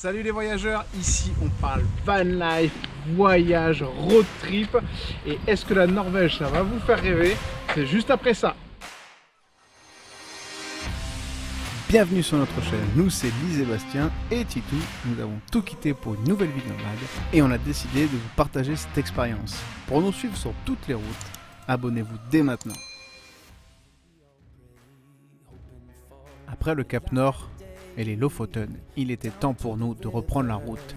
Salut les voyageurs, ici on parle van life, voyage, road trip. Et est-ce que la Norvège ça va vous faire rêver? C'est juste après ça. Bienvenue sur notre chaîne, nous c'est Lise et Bastien et Titou. Nous avons tout quitté pour une nouvelle vie nomade et on a décidé de vous partager cette expérience. Pour nous suivre sur toutes les routes, abonnez-vous dès maintenant. Après le Cap Nord et les Lofoten, il était temps pour nous de reprendre la route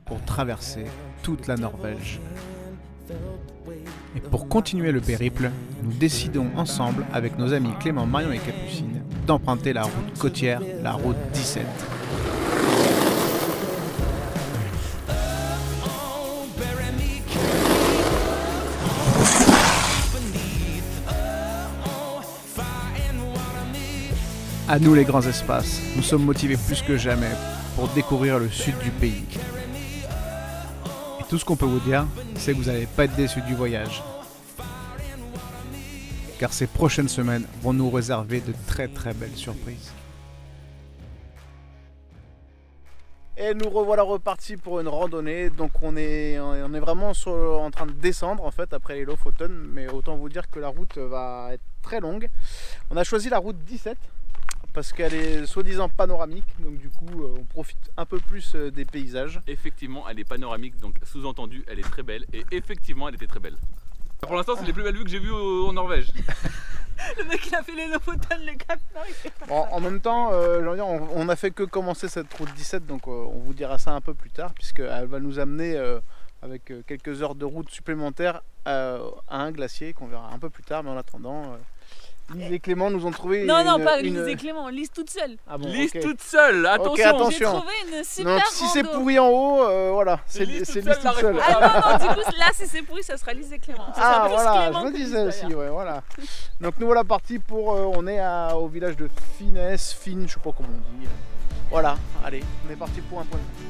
pour traverser toute la Norvège. Et pour continuer le périple, nous décidons ensemble avec nos amis Clément, Marion et Capucine d'emprunter la route côtière, la route 17. À nous les grands espaces, nous sommes motivés plus que jamais pour découvrir le sud du pays. Et tout ce qu'on peut vous dire, c'est que vous n'allez pas être déçus du voyage. Car ces prochaines semaines vont nous réserver de très belles surprises. Et nous revoilà repartis pour une randonnée. Donc on est vraiment en train de descendre en fait après les Lofoten. Mais autant vous dire que la route va être très longue. On a choisi la route 17. Parce qu'elle est soi-disant panoramique, donc du coup on profite un peu plus des paysages. Effectivement elle est panoramique, donc sous-entendu elle est très belle, et effectivement elle était très belle. Pour l'instant c'est les plus belles vues que j'ai vues en Norvège. Le mec il a fait les Lofoten, le Cap Nord. En même temps, on a fait que commencer cette route 17, donc on vous dira ça un peu plus tard, puisqu'elle va nous amener avec quelques heures de route supplémentaires à un glacier qu'on verra un peu plus tard, mais en attendant... Lise et Clément nous ont trouvé pas Lise et Clément, Lise toute seule. Ah bon, Lise okay. toute seule, attention, okay, attention. J'ai trouvé une super donc si c'est pourri en haut, voilà, c'est Lise toute seule. Ah non, du coup là si c'est pourri ça sera Lise et Clément. Ah voilà, je me disais aussi, ouais, voilà. Donc nous voilà partis pour, on est au village de Finn, je sais pas comment on dit. Voilà, allez, on est parti pour un point de vue.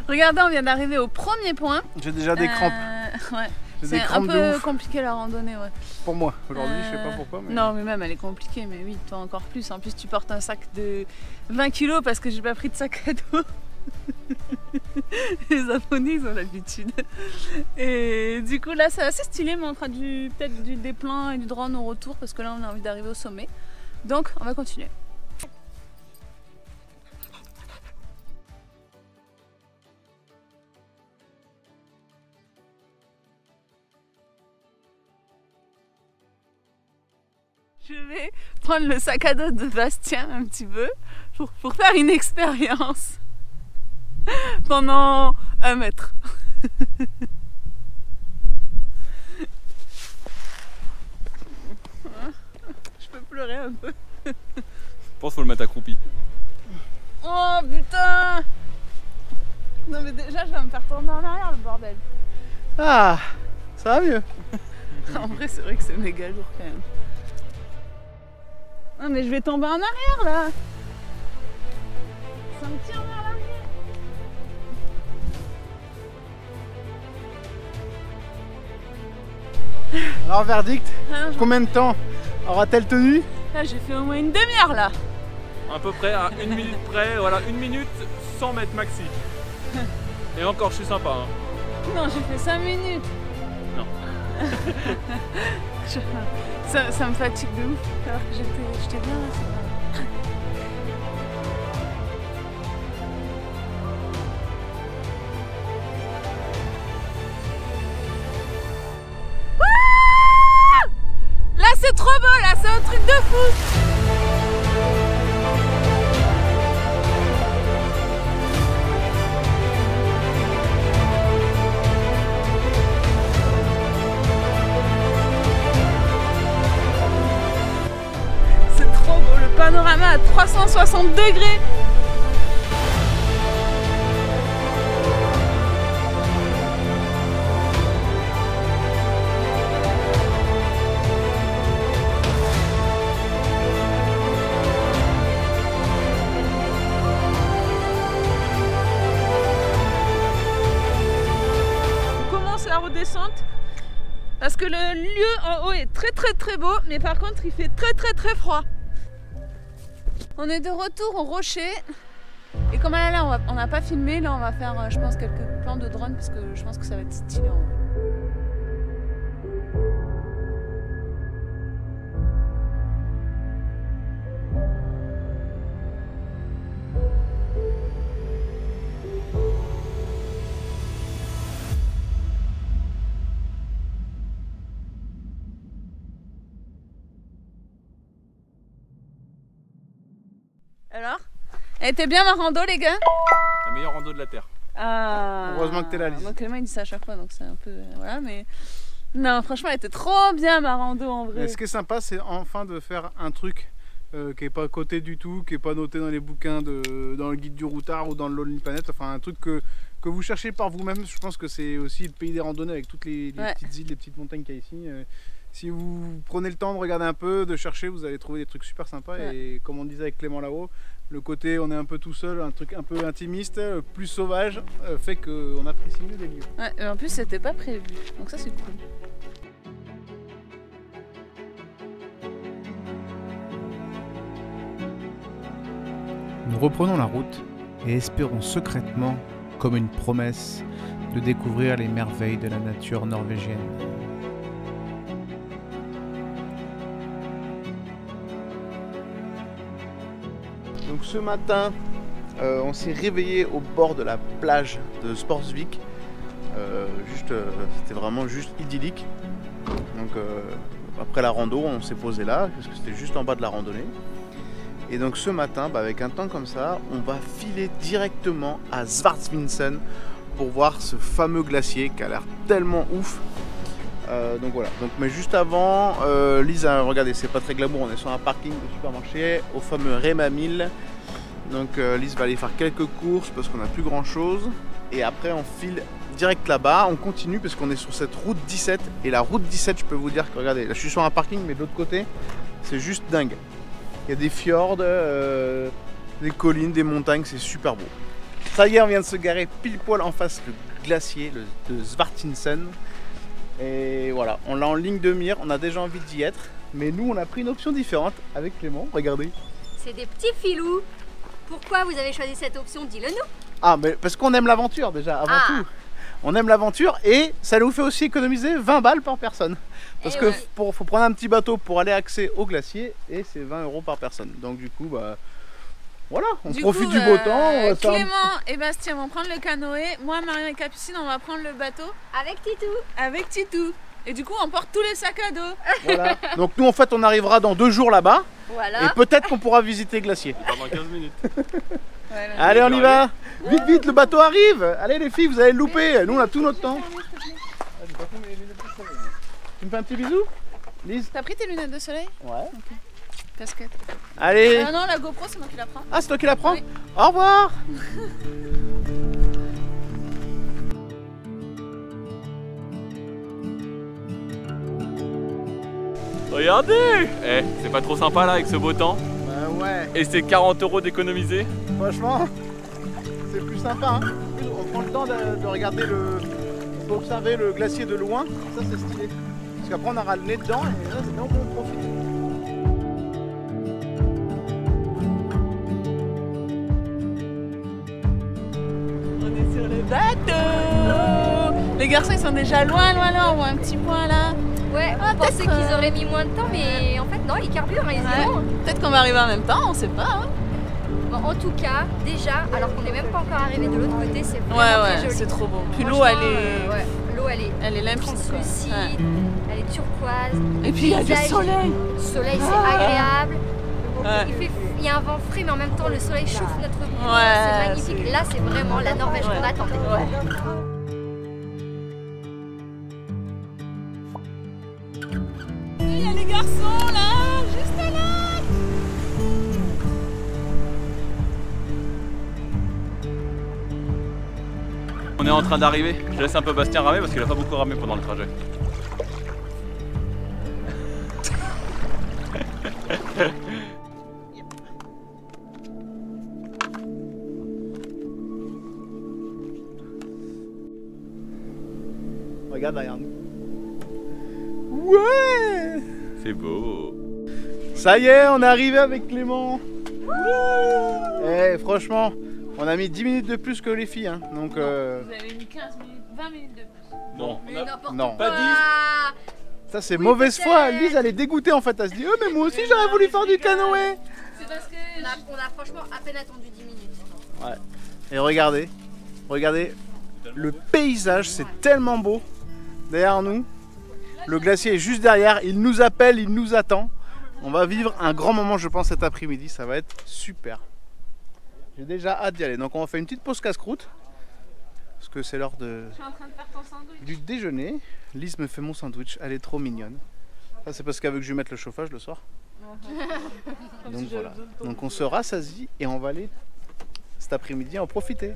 Regardez, on vient d'arriver au premier point. J'ai déjà des crampes. Ouais. C'est un peu compliqué la randonnée, ouais. Pour moi, aujourd'hui, je sais pas pourquoi. Mais... Non, mais même elle est compliquée, mais oui, toi encore plus. En plus, tu portes un sac de 20 kg parce que j'ai pas pris de sac à dos. Les abonnés, ils ont l'habitude. Et du coup, là, c'est assez stylé, mais on fera peut-être des plans et du drone au retour parce que là, on a envie d'arriver au sommet. Donc, on va continuer. Je vais prendre le sac à dos de Bastien un petit peu pour faire une expérience pendant 1 mètre. Je peux pleurer un peu. Je pense qu'il faut le mettre accroupi. Oh putain! Non mais déjà je vais me faire tourner en arrière le bordel. Ah, ça va mieux. En vrai c'est vrai que c'est méga lourd quand même. Non mais je vais tomber en arrière là. Ça me tire vers l'arrière. Alors verdict, Ah, combien de temps aura-t-elle tenu? là j'ai fait au moins une demi-heure là. À peu près à 1 minute près, voilà, 1 minute 100 mètres maxi. Et encore je suis sympa hein. Non j'ai fait 5 minutes. Non. Ça me fatigue de ouf alors que j'étais bien là. Là c'est trop beau, là c'est un truc de fou. C'est trop beau, le panorama à 360 degrés. la redescente. Parce que le lieu en haut est très beau, mais par contre il fait très froid. On est de retour au rocher. Et comme là on n'a pas filmé, là on va faire je pense quelques plans de drone parce que je pense que ça va être stylé en vrai. Alors, elle était bien ma rando les gars? La meilleure rando de la Terre. Ah. Heureusement que t'es là, Lise. Donc Clément il dit ça à chaque fois, donc c'est un peu... voilà, mais... Non, franchement, elle était trop bien ma rando en vrai. Mais ce qui est sympa, c'est enfin de faire un truc qui n'est pas coté du tout, qui n'est pas noté dans les bouquins, dans le guide du routard ou dans le Lonely Planet. Enfin, un truc que vous cherchez par vous-même. Je pense que c'est aussi le pays des randonnées avec toutes les petites îles, les petites montagnes qu'il y a ici. Si vous prenez le temps de regarder un peu, de chercher, vous allez trouver des trucs super sympas. Ouais. Et comme on disait avec Clément là-haut, le côté on est un peu tout seul, un truc un peu intimiste, plus sauvage, fait qu'on apprécie mieux les lieux. Ouais, en plus c'était pas prévu, donc ça c'est cool. Nous reprenons la route et espérons secrètement, comme une promesse, de découvrir les merveilles de la nature norvégienne. Donc ce matin, on s'est réveillé au bord de la plage de Sportsvik. C'était vraiment juste idyllique. Donc après la rando, on s'est posé là, parce que c'était juste en bas de la randonnée. Et donc ce matin, avec un temps comme ça, on va filer directement à Svartvinsen pour voir ce fameux glacier qui a l'air tellement ouf. Donc voilà, mais juste avant, Lise, regardez, c'est pas très glamour, on est sur un parking de supermarché au fameux Rema 1000. Donc Lise va aller faire quelques courses parce qu'on n'a plus grand chose. Et après on file direct là-bas, on continue parce qu'on est sur cette route 17. Et la route 17, je peux vous dire que regardez, là je suis sur un parking mais de l'autre côté, c'est juste dingue. Il y a des fjords, des collines, des montagnes, c'est super beau. Ça y est, on vient de se garer pile poil en face le glacier de Svartvinsen. Et voilà, on l'a en ligne de mire, on a déjà envie d'y être. Mais nous, on a pris une option différente avec Clément, regardez. C'est des petits filous. Pourquoi vous avez choisi cette option? Dis-le-nous. Ah, mais parce qu'on aime l'aventure déjà, avant tout. On aime l'aventure et ça nous fait aussi économiser 20 balles par personne. Parce que faut prendre un petit bateau pour aller accès au glacier et c'est 20 € par personne. Donc du coup, voilà, on profite du beau temps. Clément et Bastien vont prendre le canoë. Moi, Marion et Capucine, on va prendre le bateau. Avec Titou. Avec Titou. Et du coup, on porte tous les sacs à dos. Voilà. Donc nous, en fait, on arrivera dans 2 jours là-bas. Voilà. Et peut-être qu'on pourra visiter le glacier. Pendant 15 minutes. Voilà. Allez, on y va. Vite, vite, le bateau arrive. Allez les filles, vous allez le louper. Nous, on a tout notre temps. Tu me fais un petit bisou, Lise? T'as pris tes lunettes de soleil? Ouais. Ok. Casquette. Allez. Non, la GoPro, c'est moi qui la prends. Ah, c'est toi qui la prends? Oui. Au revoir. Regardez! C'est pas trop sympa là avec ce beau temps? Bah ouais. Et c'est 40 € d'économiser? Franchement, c'est plus sympa. Hein. On prend le temps de regarder d'observer le glacier de loin. Ça, c'est stylé. Parce qu'après, on aura le nez dedans et là, c'est là où on profite. On est sur le bateau. Les garçons, ils sont déjà loin. On voit un petit point là. Ouais, on pensait qu'ils auraient mis moins de temps, mais en fait, non, ils carburent, ils y vont. Peut-être qu'on va arriver en même temps, on sait pas. Hein. Bon, en tout cas, déjà, alors qu'on n'est même pas encore arrivé de l'autre côté, c'est vraiment très joli. C'est trop beau. Puis l'eau, elle est... l'eau, elle est limpide, translucide, elle est turquoise. Et puis il y a du soleil. Le soleil, c'est agréable. Il y a un vent frais, mais en même temps, le soleil chauffe notre peau. C'est magnifique. Là, c'est vraiment la Norvège qu'on attendait. Il y a les garçons là, juste là. On est en train d'arriver. Je laisse un peu Bastien ramer parce qu'il a pas beaucoup ramé pendant le trajet. Regarde derrière nous. Ouais! C'est beau. Ça y est, on est arrivé avec Clément. Eh, franchement, on a mis 10 minutes de plus que les filles. Hein. Donc, Vous avez mis 15 minutes, 20 minutes de plus. Non, Mais n'importe non. quoi. Pas 10. ça c'est Oui, mauvaise peut-être. foi. Lise, elle est dégoûtée en fait. Elle se dit, oh, mais moi aussi Mais j'aurais non, voulu mais faire je du rigole. canoë. C'est parce que. On a franchement à peine attendu 10 minutes. Ouais. Et regardez, regardez, le paysage, c'est tellement beau. Derrière nous, le glacier est juste derrière. Il nous appelle, il nous attend. On va vivre un grand moment, je pense, cet après-midi. Ça va être super. J'ai déjà hâte d'y aller. Donc on va faire une petite pause casse-croûte. Parce que c'est l'heure Je suis en train de faire ton sandwich. du déjeuner. Lise me fait mon sandwich. Elle est trop mignonne. Ça c'est parce qu'elle veut que je lui mette le chauffage le soir. Donc voilà. Donc on se rassasie et on va aller cet après-midi en profiter.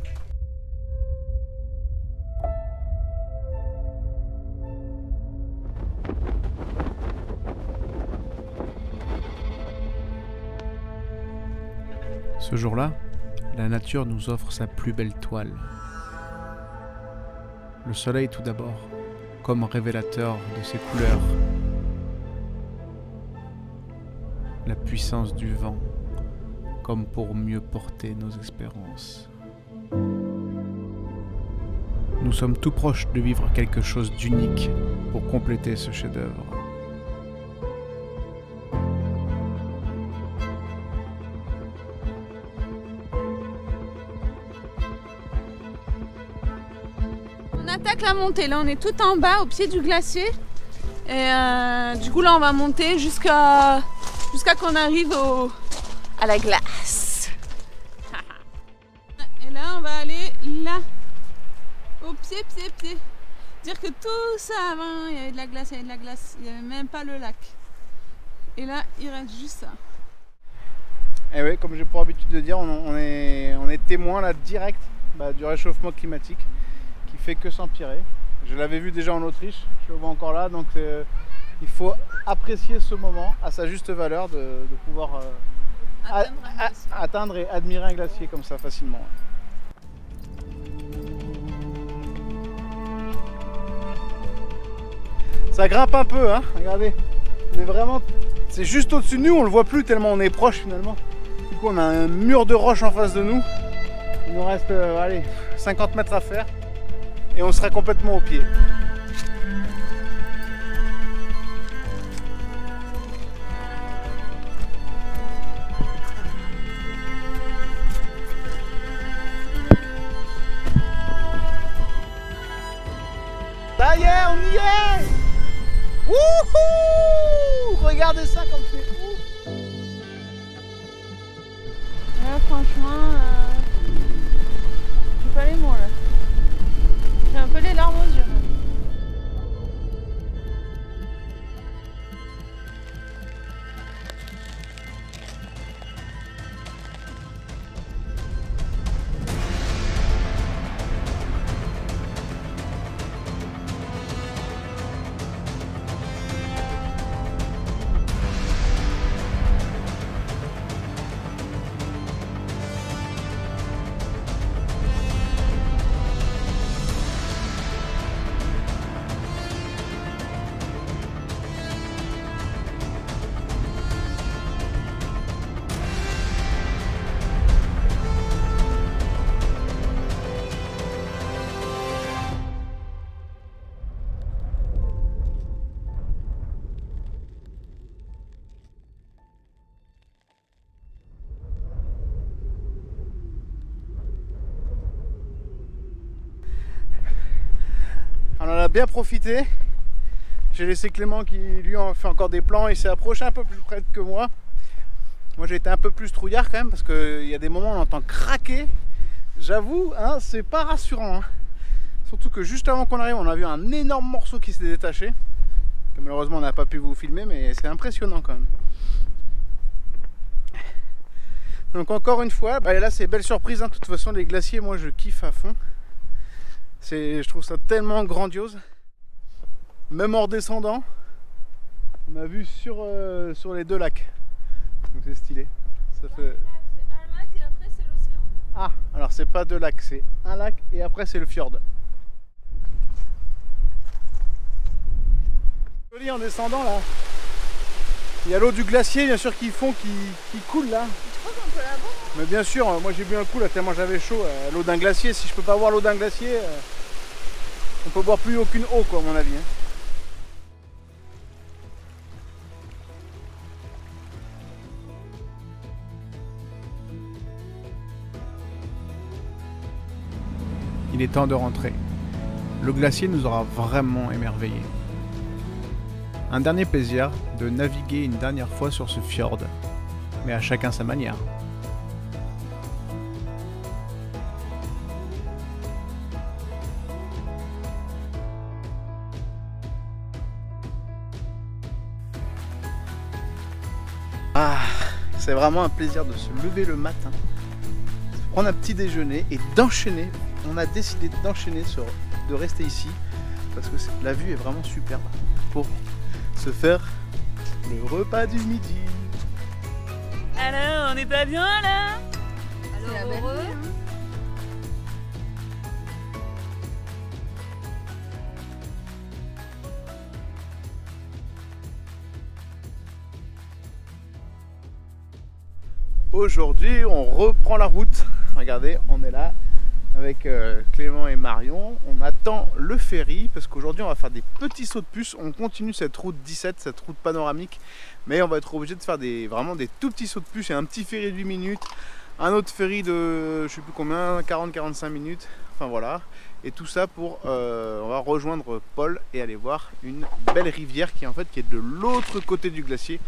Ce jour-là, la nature nous offre sa plus belle toile. Le soleil tout d'abord, comme révélateur de ses couleurs. La puissance du vent, comme pour mieux porter nos espérances. Nous sommes tout proches de vivre quelque chose d'unique pour compléter ce chef-d'œuvre. On attaque la montée. Là, on est tout en bas, au pied du glacier. Et du coup, là, on va monter jusqu'à qu'on arrive à la glace. Et là, on va aller là, au pied. Dire que tout ça avant, il y avait de la glace, il n'y avait même pas le lac. Et là, il reste juste ça. Et oui, comme j'ai pour habitude de dire, on est témoin là direct du réchauffement climatique qui fait que s'empirer. Je l'avais vu déjà en Autriche, je le vois encore là, donc il faut apprécier ce moment à sa juste valeur de pouvoir atteindre et admirer un glacier comme ça facilement. Ça grimpe un peu, hein, regardez, mais vraiment, c'est juste au-dessus de nous, on le voit plus tellement on est proche finalement. Du coup, on a un mur de roche en face de nous. Il nous reste, allez, 50 mètres à faire et on sera complètement au pied. Ça y est, on y est! Wouhou! Regardez ça comme c'est fou! Là, franchement, j'ai pas les mots là. J'ai un peu les larmes aux yeux. On en a bien profité. J'ai laissé Clément qui lui en fait encore des plans. Il s'est approché un peu plus près que moi. Moi j'ai été un peu plus trouillard quand même parce qu'il y a des moments où on entend craquer. J'avoue, hein, c'est pas rassurant. Hein. Surtout que juste avant qu'on arrive, on a vu un énorme morceau qui s'est détaché. Que malheureusement on n'a pas pu vous filmer, mais c'est impressionnant quand même. Donc encore une fois, là c'est belle surprise. Hein. De toute façon les glaciers, moi je kiffe à fond. Je trouve ça tellement grandiose. Même en redescendant, on a vu sur les deux lacs. Donc c'est stylé. Ça fait... C'est un lac et après c'est l'océan. Ah, alors c'est pas deux lacs, c'est un lac et après c'est le fjord. Joli en descendant là. Il y a l'eau du glacier bien sûr qui coule là. Tu crois qu'on peut la boire? Mais bien sûr, moi j'ai bu un coup là tellement j'avais chaud. L'eau d'un glacier, si je peux pas boire l'eau d'un glacier, on peut boire plus aucune eau quoi à mon avis. Hein. Il est temps de rentrer. Le glacier nous aura vraiment émerveillés. Un dernier plaisir de naviguer une dernière fois sur ce fjord, mais à chacun sa manière. Ah, c'est vraiment un plaisir de se lever le matin, de prendre un petit déjeuner et d'enchaîner. On a décidé d'enchaîner de rester ici parce que la vue est vraiment superbe pour se faire le repas du midi. Alors, on est pas bien là? Alors heureux. Aujourd'hui, on reprend la route. Regardez, on est là avec Clément et Marion. On attend le ferry parce qu'aujourd'hui on va faire des petits sauts de puce. On continue cette route 17, cette route panoramique, mais on va être obligé de faire vraiment des tout petits sauts de puce. Il y a un petit ferry de 8 minutes, un autre ferry de je sais plus combien, 40-45 minutes, enfin voilà. Et tout ça pour on va rejoindre Paul et aller voir une belle rivière qui est de l'autre côté du glacier.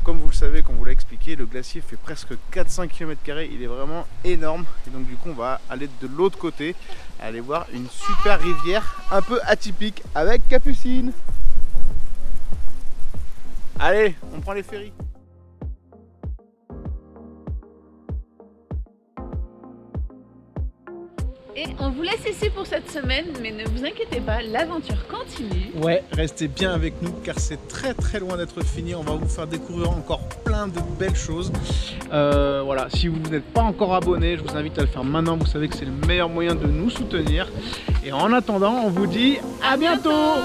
Comme vous le savez, comme vous l'a expliqué, le glacier fait presque 400 km², il est vraiment énorme. Et donc du coup on va aller de l'autre côté, aller voir une super rivière un peu atypique avec Capucine. Allez, on prend les ferries. Et on vous laisse ici pour cette semaine, mais ne vous inquiétez pas, l'aventure continue. Ouais, restez bien avec nous car c'est très loin d'être fini. On va vous faire découvrir encore plein de belles choses. Voilà, si vous n'êtes pas encore abonné, je vous invite à le faire maintenant. Vous savez que c'est le meilleur moyen de nous soutenir. Et en attendant, on vous dit à bientôt.